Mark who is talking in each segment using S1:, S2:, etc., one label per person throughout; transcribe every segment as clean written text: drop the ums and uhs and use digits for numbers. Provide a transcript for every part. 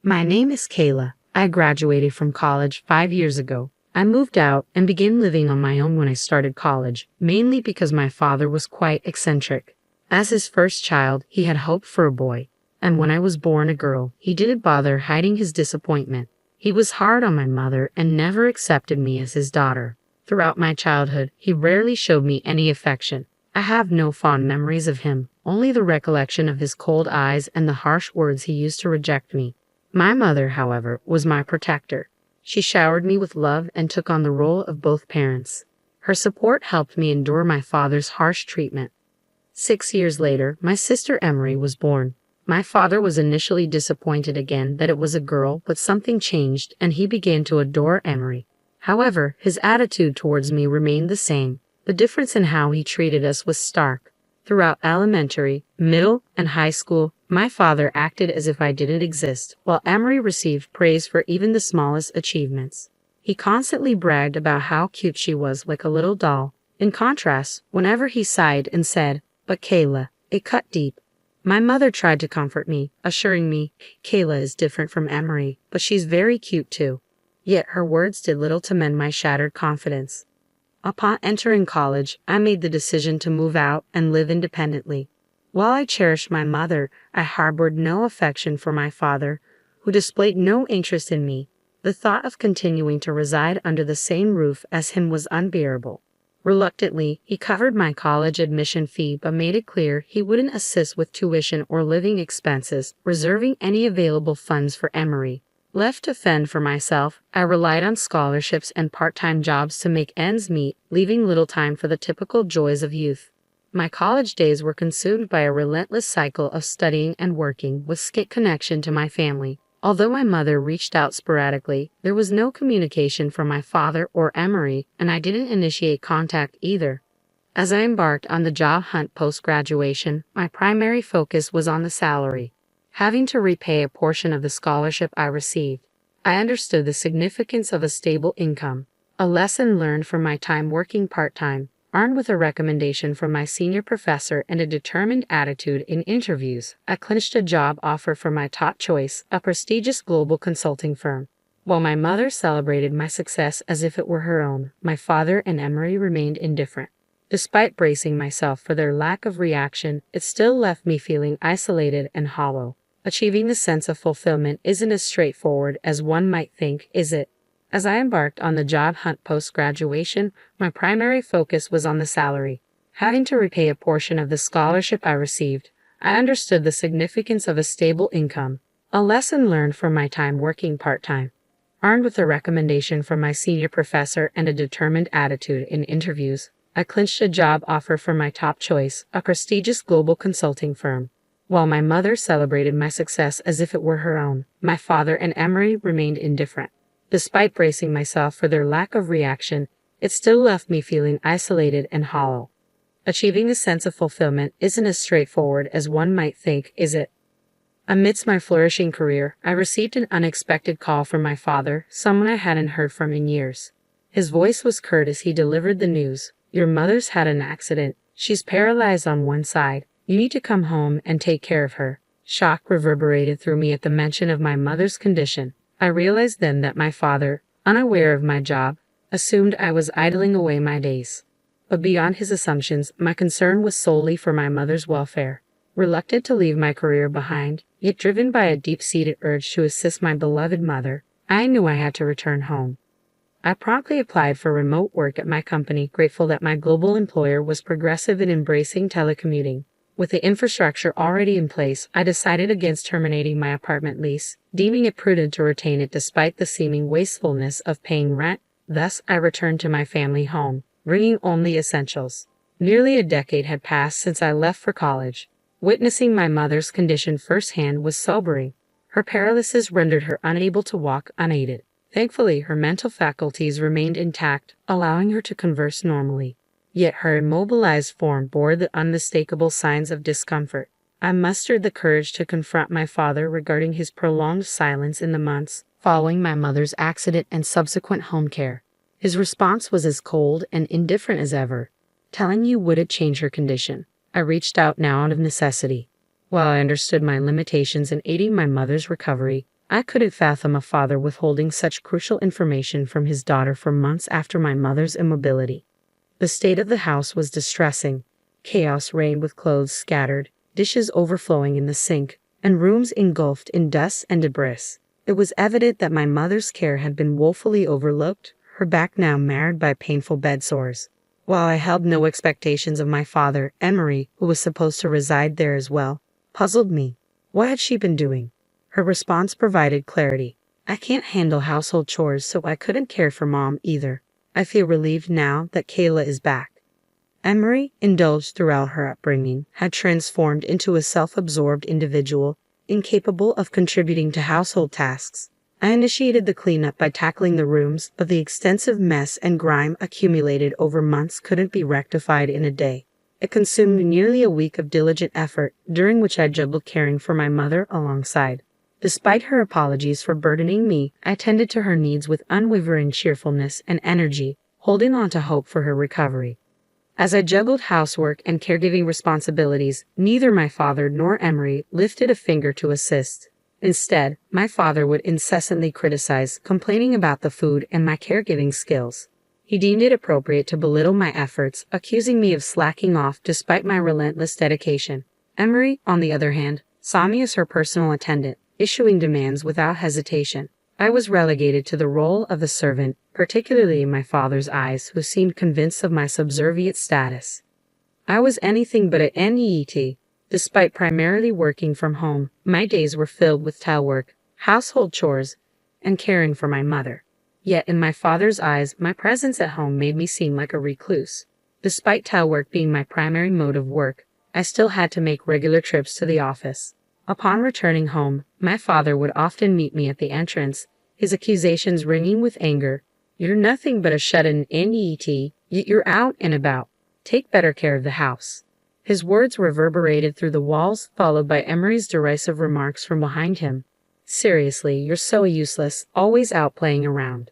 S1: My name is Kayla. I graduated from college 5 years ago. I moved out and began living on my own when I started college, mainly because my father was quite eccentric. As his first child, he had hoped for a boy, and when I was born a girl, he didn't bother hiding his disappointment. He was hard on my mother and never accepted me as his daughter. Throughout my childhood, he rarely showed me any affection. I have no fond memories of him, only the recollection of his cold eyes and the harsh words he used to reject me. My mother, however, was my protector. She showered me with love and took on the role of both parents. Her support helped me endure my father's harsh treatment. 6 years later, my sister Emery was born. My father was initially disappointed again that it was a girl, but something changed and he began to adore Emery. However, his attitude towards me remained the same. The difference in how he treated us was stark. Throughout elementary, middle, and high school, my father acted as if I didn't exist, while Emery received praise for even the smallest achievements. He constantly bragged about how cute she was, like a little doll. In contrast, whenever he sighed and said, "But Kayla," it cut deep. My mother tried to comfort me, assuring me, "Kayla is different from Emery, but she's very cute too." Yet her words did little to mend my shattered confidence. Upon entering college, I made the decision to move out and live independently. While I cherished my mother, I harbored no affection for my father, who displayed no interest in me. The thought of continuing to reside under the same roof as him was unbearable. Reluctantly, he covered my college admission fee but made it clear he wouldn't assist with tuition or living expenses, reserving any available funds for Emery. Left to fend for myself, I relied on scholarships and part-time jobs to make ends meet, leaving little time for the typical joys of youth. My college days were consumed by a relentless cycle of studying and working with scant connection to my family. Although my mother reached out sporadically, there was no communication from my father or Emery, and I didn't initiate contact either. As I embarked on the job hunt post-graduation, my primary focus was on the salary. Having to repay a portion of the scholarship I received, I understood the significance of a stable income, a lesson learned from my time working part-time. Armed with a recommendation from my senior professor and a determined attitude in interviews, I clinched a job offer from my top choice, a prestigious global consulting firm. While my mother celebrated my success as if it were her own, my father and Emery remained indifferent. Despite bracing myself for their lack of reaction, it still left me feeling isolated and hollow. Achieving the sense of fulfillment isn't as straightforward as one might think, is it? As I embarked on the job hunt post-graduation, my primary focus was on the salary. Having to repay a portion of the scholarship I received, I understood the significance of a stable income, a lesson learned from my time working part-time. Armed with a recommendation from my senior professor and a determined attitude in interviews, I clinched a job offer from my top choice, a prestigious global consulting firm. While my mother celebrated my success as if it were her own, my father and Emery remained indifferent. Despite bracing myself for their lack of reaction, it still left me feeling isolated and hollow. Achieving the sense of fulfillment isn't as straightforward as one might think, is it? Amidst my flourishing career, I received an unexpected call from my father, someone I hadn't heard from in years. His voice was curt as he delivered the news. "Your mother's had an accident. She's paralyzed on one side. You need to come home and take care of her." Shock reverberated through me at the mention of my mother's condition. I realized then that my father, unaware of my job, assumed I was idling away my days. But beyond his assumptions, my concern was solely for my mother's welfare. Reluctant to leave my career behind, yet driven by a deep-seated urge to assist my beloved mother, I knew I had to return home. I promptly applied for remote work at my company, grateful that my global employer was progressive in embracing telecommuting. With the infrastructure already in place, I decided against terminating my apartment lease, deeming it prudent to retain it despite the seeming wastefulness of paying rent. Thus, I returned to my family home, bringing only essentials. Nearly a decade had passed since I left for college. Witnessing my mother's condition firsthand was sobering. Her paralysis rendered her unable to walk unaided. Thankfully, her mental faculties remained intact, allowing her to converse normally. Yet her immobilized form bore the unmistakable signs of discomfort. I mustered the courage to confront my father regarding his prolonged silence in the months following my mother's accident and subsequent home care. His response was as cold and indifferent as ever, telling you wouldn't change her condition. I reached out now out of necessity. While I understood my limitations in aiding my mother's recovery, I couldn't fathom a father withholding such crucial information from his daughter for months after my mother's immobility. The state of the house was distressing. Chaos reigned with clothes scattered, dishes overflowing in the sink, and rooms engulfed in dust and debris. It was evident that my mother's care had been woefully overlooked, her back now marred by painful bed sores. While I held no expectations of my father, Emery, who was supposed to reside there as well, puzzled me. What had she been doing? Her response provided clarity. I can't handle household chores, so I couldn't care for Mom either. I feel relieved now that Kayla is back. Emery, indulged throughout her upbringing, had transformed into a self-absorbed individual, incapable of contributing to household tasks. I initiated the cleanup by tackling the rooms, but the extensive mess and grime accumulated over months couldn't be rectified in a day. It consumed nearly a week of diligent effort, during which I juggled caring for my mother alongside. Despite her apologies for burdening me, I tended to her needs with unwavering cheerfulness and energy, holding on to hope for her recovery. As I juggled housework and caregiving responsibilities, neither my father nor Emery lifted a finger to assist. Instead, my father would incessantly criticize, complaining about the food and my caregiving skills. He deemed it appropriate to belittle my efforts, accusing me of slacking off despite my relentless dedication. Emery, on the other hand, saw me as her personal attendant, issuing demands without hesitation. I was relegated to the role of the servant, particularly in my father's eyes, who seemed convinced of my subservient status. I was anything but a NEET. Despite primarily working from home, my days were filled with tile work, household chores, and caring for my mother. Yet in my father's eyes, my presence at home made me seem like a recluse. Despite tile work being my primary mode of work, I still had to make regular trips to the office. Upon returning home, my father would often meet me at the entrance, his accusations ringing with anger. You're nothing but a shut-in NEET, yet you're out and about. Take better care of the house. His words reverberated through the walls, followed by Emery's derisive remarks from behind him. Seriously, you're so useless, always out playing around.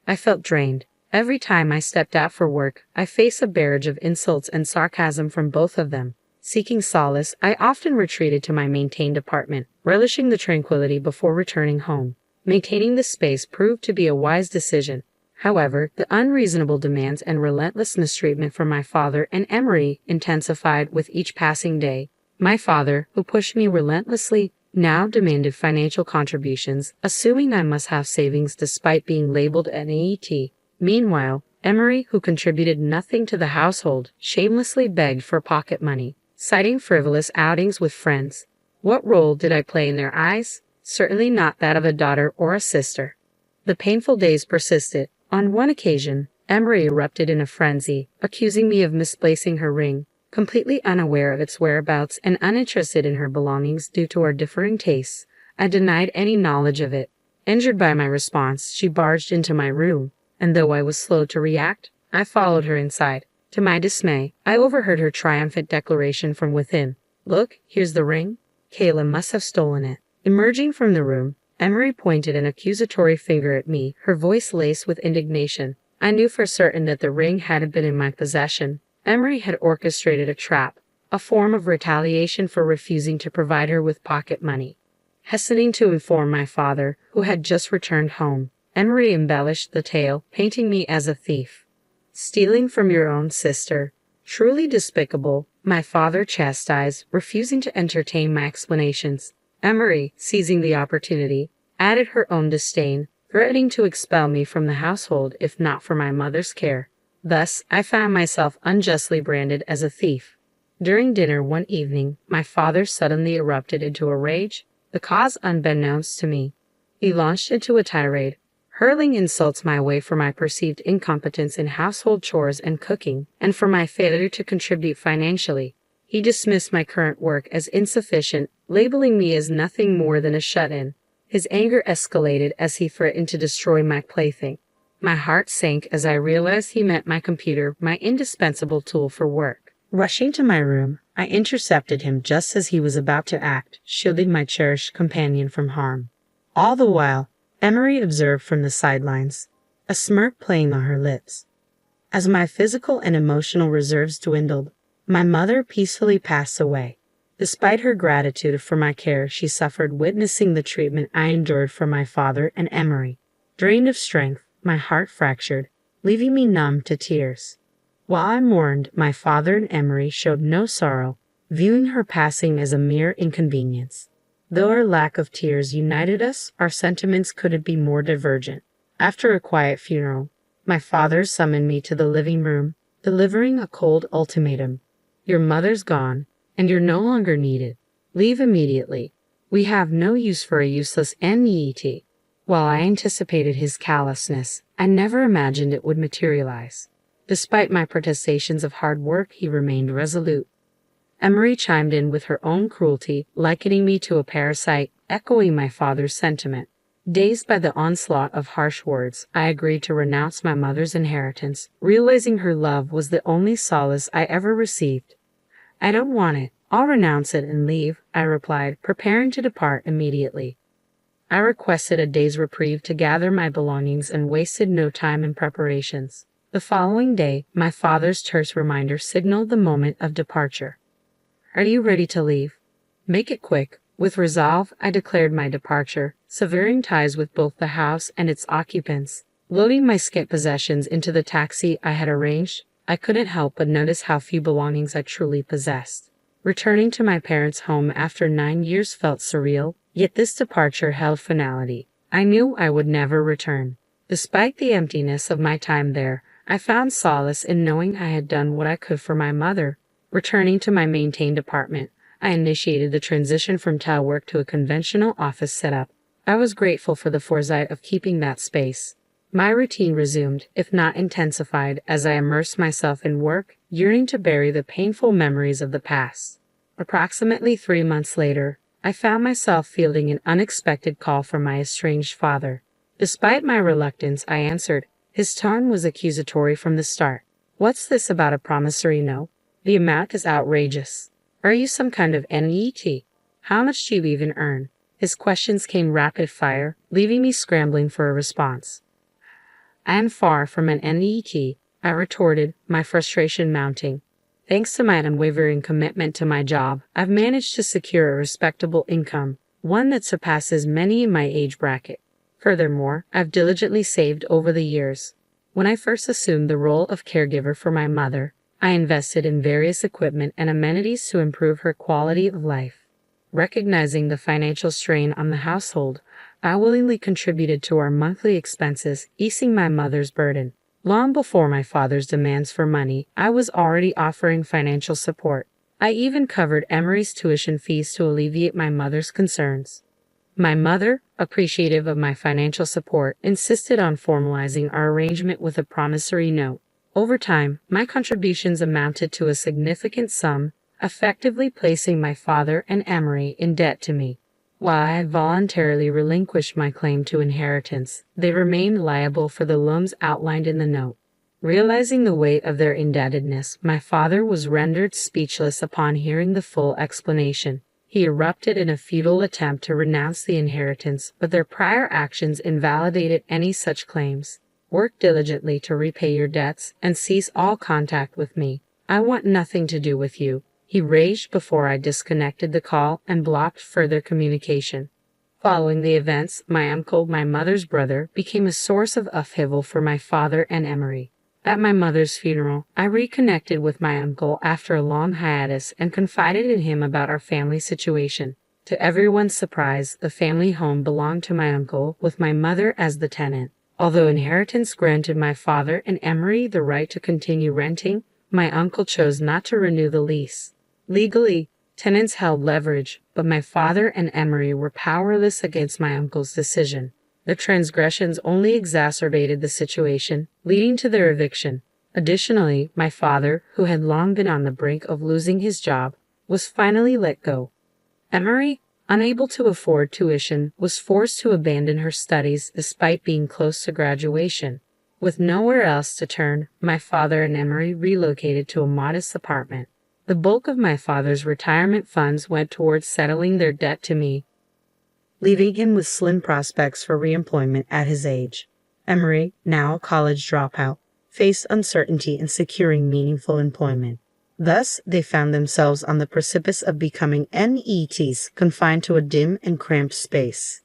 S1: I felt drained. Every time I stepped out for work, I faced a barrage of insults and sarcasm from both of them. Seeking solace, I often retreated to my maintained apartment, relishing the tranquility before returning home. Maintaining this space proved to be a wise decision. However, the unreasonable demands and relentless mistreatment from my father and Emery intensified with each passing day. My father, who pushed me relentlessly, now demanded financial contributions, assuming I must have savings despite being labeled an NEET. Meanwhile, Emery, who contributed nothing to the household, shamelessly begged for pocket money, citing frivolous outings with friends. What role did I play in their eyes? Certainly not that of a daughter or a sister. The painful days persisted. On one occasion, Emery erupted in a frenzy, accusing me of misplacing her ring, completely unaware of its whereabouts and uninterested in her belongings due to our differing tastes. I denied any knowledge of it. Injured by my response, she barged into my room, and though I was slow to react, I followed her inside. To my dismay, I overheard her triumphant declaration from within. Look, here's the ring. Kayla must have stolen it. Emerging from the room, Emery pointed an accusatory finger at me, her voice laced with indignation. I knew for certain that the ring hadn't been in my possession. Emery had orchestrated a trap, a form of retaliation for refusing to provide her with pocket money. Hastening to inform my father, who had just returned home, Emery embellished the tale, painting me as a thief. Stealing from your own sister. Truly despicable, my father chastised, refusing to entertain my explanations. Emery, seizing the opportunity, added her own disdain, threatening to expel me from the household if not for my mother's care. Thus, I found myself unjustly branded as a thief. During dinner one evening, my father suddenly erupted into a rage, the cause unbeknownst to me. He launched into a tirade, hurling insults my way for my perceived incompetence in household chores and cooking, and for my failure to contribute financially. He dismissed my current work as insufficient, labeling me as nothing more than a shut-in. His anger escalated as he threatened to destroy my plaything. My heart sank as I realized he meant my computer, my indispensable tool for work. Rushing to my room, I intercepted him just as he was about to act, shielding my cherished companion from harm. All the while, Emery observed from the sidelines, a smirk playing on her lips. As my physical and emotional reserves dwindled, my mother peacefully passed away. Despite her gratitude for my care, she suffered witnessing the treatment I endured from my father and Emery. Drained of strength, my heart fractured, leaving me numb to tears. While I mourned, my father and Emery showed no sorrow, viewing her passing as a mere inconvenience. Though our lack of tears united us, our sentiments couldn't be more divergent. After a quiet funeral, my father summoned me to the living room, delivering a cold ultimatum. Your mother's gone, and you're no longer needed. Leave immediately. We have no use for a useless NEET. While I anticipated his callousness, I never imagined it would materialize. Despite my protestations of hard work, he remained resolute. Emery chimed in with her own cruelty, likening me to a parasite, echoing my father's sentiment. Dazed by the onslaught of harsh words, I agreed to renounce my mother's inheritance, realizing her love was the only solace I ever received. I don't want it. I'll renounce it and leave, I replied, preparing to depart immediately. I requested a day's reprieve to gather my belongings and wasted no time in preparations. The following day, my father's terse reminder signaled the moment of departure. Are you ready to leave? Make it quick. With resolve, I declared my departure, severing ties with both the house and its occupants. Loading my scant possessions into the taxi I had arranged, I couldn't help but notice how few belongings I truly possessed. Returning to my parents' home after 9 years felt surreal, yet this departure held finality. I knew I would never return. Despite the emptiness of my time there, I found solace in knowing I had done what I could for my mother. Returning to my maintained apartment, I initiated the transition from telework to a conventional office setup. I was grateful for the foresight of keeping that space. My routine resumed, if not intensified, as I immersed myself in work, yearning to bury the painful memories of the past. Approximately 3 months later, I found myself fielding an unexpected call from my estranged father. Despite my reluctance, I answered. His tone was accusatory from the start. What's this about a promissory note? The amount is outrageous. Are you some kind of NEET? How much do you even earn? His questions came rapid fire, leaving me scrambling for a response. I am far from an NEET, I retorted, my frustration mounting. Thanks to my unwavering commitment to my job, I've managed to secure a respectable income, one that surpasses many in my age bracket. Furthermore, I've diligently saved over the years. When I first assumed the role of caregiver for my mother, I invested in various equipment and amenities to improve her quality of life. Recognizing the financial strain on the household, I willingly contributed to our monthly expenses, easing my mother's burden. Long before my father's demands for money, I was already offering financial support. I even covered Emery's tuition fees to alleviate my mother's concerns. My mother, appreciative of my financial support, insisted on formalizing our arrangement with a promissory note. Over time, my contributions amounted to a significant sum, effectively placing my father and Emery in debt to me. While I had voluntarily relinquished my claim to inheritance, they remained liable for the loans outlined in the note. Realizing the weight of their indebtedness, my father was rendered speechless upon hearing the full explanation. He erupted in a futile attempt to renounce the inheritance, but their prior actions invalidated any such claims. Work diligently to repay your debts and cease all contact with me. I want nothing to do with you. He raged before I disconnected the call and blocked further communication. Following the events, my uncle, my mother's brother, became a source of upheaval for my father and Emery. At my mother's funeral, I reconnected with my uncle after a long hiatus and confided in him about our family situation. To everyone's surprise, the family home belonged to my uncle, with my mother as the tenant. Although inheritance granted my father and Emery the right to continue renting, my uncle chose not to renew the lease. Legally, tenants held leverage, but my father and Emery were powerless against my uncle's decision. The transgressions only exacerbated the situation, leading to their eviction. Additionally, my father, who had long been on the brink of losing his job, was finally let go. Emery, unable to afford tuition, was forced to abandon her studies despite being close to graduation. With nowhere else to turn, my father and Emery relocated to a modest apartment. The bulk of my father's retirement funds went towards settling their debt to me, leaving him with slim prospects for reemployment at his age. Emery, now a college dropout, faced uncertainty in securing meaningful employment. Thus, they found themselves on the precipice of becoming NETs, confined to a dim and cramped space.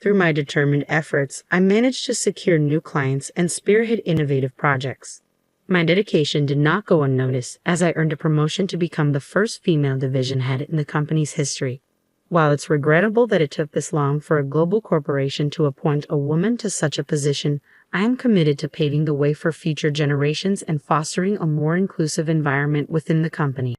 S1: Through my determined efforts, I managed to secure new clients and spearhead innovative projects. My dedication did not go unnoticed, as I earned a promotion to become the first female division head in the company's history. While it's regrettable that it took this long for a global corporation to appoint a woman to such a position, I am committed to paving the way for future generations and fostering a more inclusive environment within the company.